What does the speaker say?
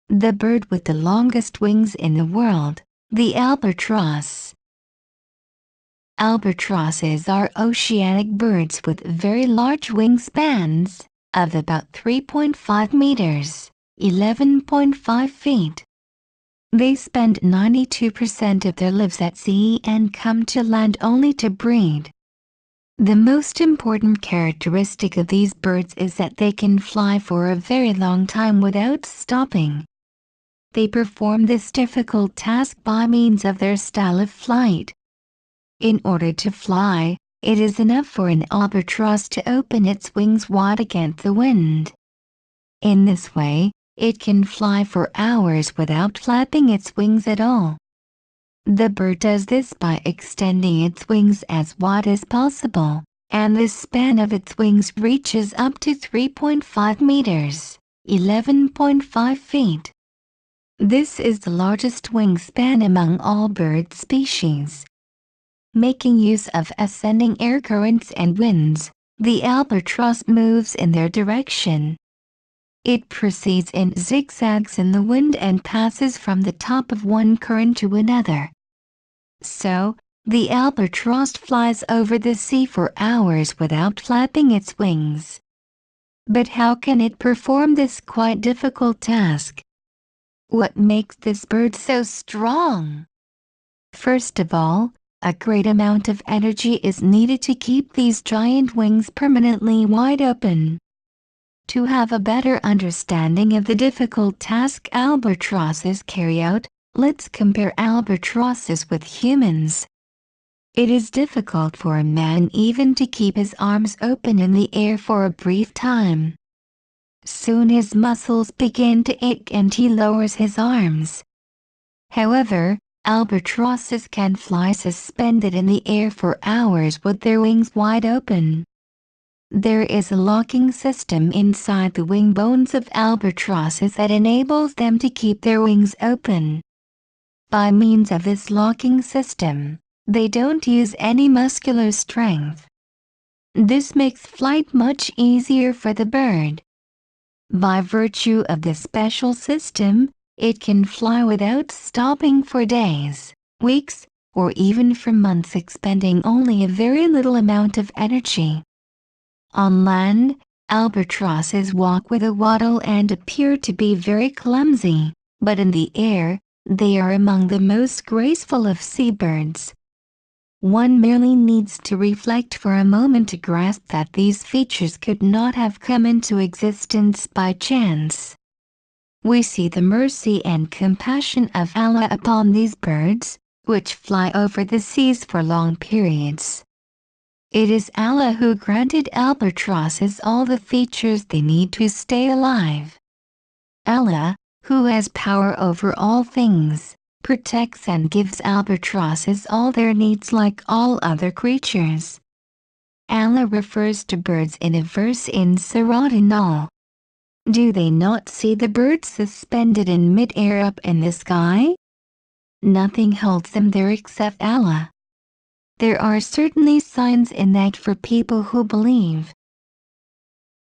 The bird with the longest wings in the world, the albatross. Albatrosses are oceanic birds with very large wingspans, of about 3.5 meters, 11.5 feet. They spend 92% of their lives at sea and come to land only to breed. The most important characteristic of these birds is that they can fly for a very long time without stopping. They perform this difficult task by means of their style of flight. In order to fly, it is enough for an albatross to open its wings wide against the wind. In this way, it can fly for hours without flapping its wings at all. The bird does this by extending its wings as wide as possible, and the span of its wings reaches up to 3.5 meters, 11.5 feet. This is the largest wingspan among all bird species. Making use of ascending air currents and winds, the albatross moves in their direction. It proceeds in zigzags in the wind and passes from the top of one current to another. So, the albatross flies over the sea for hours without flapping its wings. But how can it perform this quite difficult task? What makes this bird so strong? First of all, a great amount of energy is needed to keep these giant wings permanently wide open. To have a better understanding of the difficult task albatrosses carry out, let's compare albatrosses with humans. It is difficult for a man even to keep his arms open in the air for a brief time. Soon his muscles begin to ache and he lowers his arms. However, albatrosses can fly suspended in the air for hours with their wings wide open. There is a locking system inside the wing bones of albatrosses that enables them to keep their wings open. By means of this locking system, they don't use any muscular strength. This makes flight much easier for the bird. By virtue of this special system, it can fly without stopping for days, weeks, or even for months, expending only a very little amount of energy. On land, albatrosses walk with a waddle and appear to be very clumsy, but in the air, they are among the most graceful of seabirds. One merely needs to reflect for a moment to grasp that these features could not have come into existence by chance. We see the mercy and compassion of Allah upon these birds, which fly over the seas for long periods. It is Allah who granted albatrosses all the features they need to stay alive. Allah, who has power over all things, protects and gives albatrosses all their needs like all other creatures. Allah refers to birds in a verse in Surah An-Nahl. Do they not see the birds suspended in mid-air up in the sky? Nothing holds them there except Allah. There are certainly signs in that for people who believe.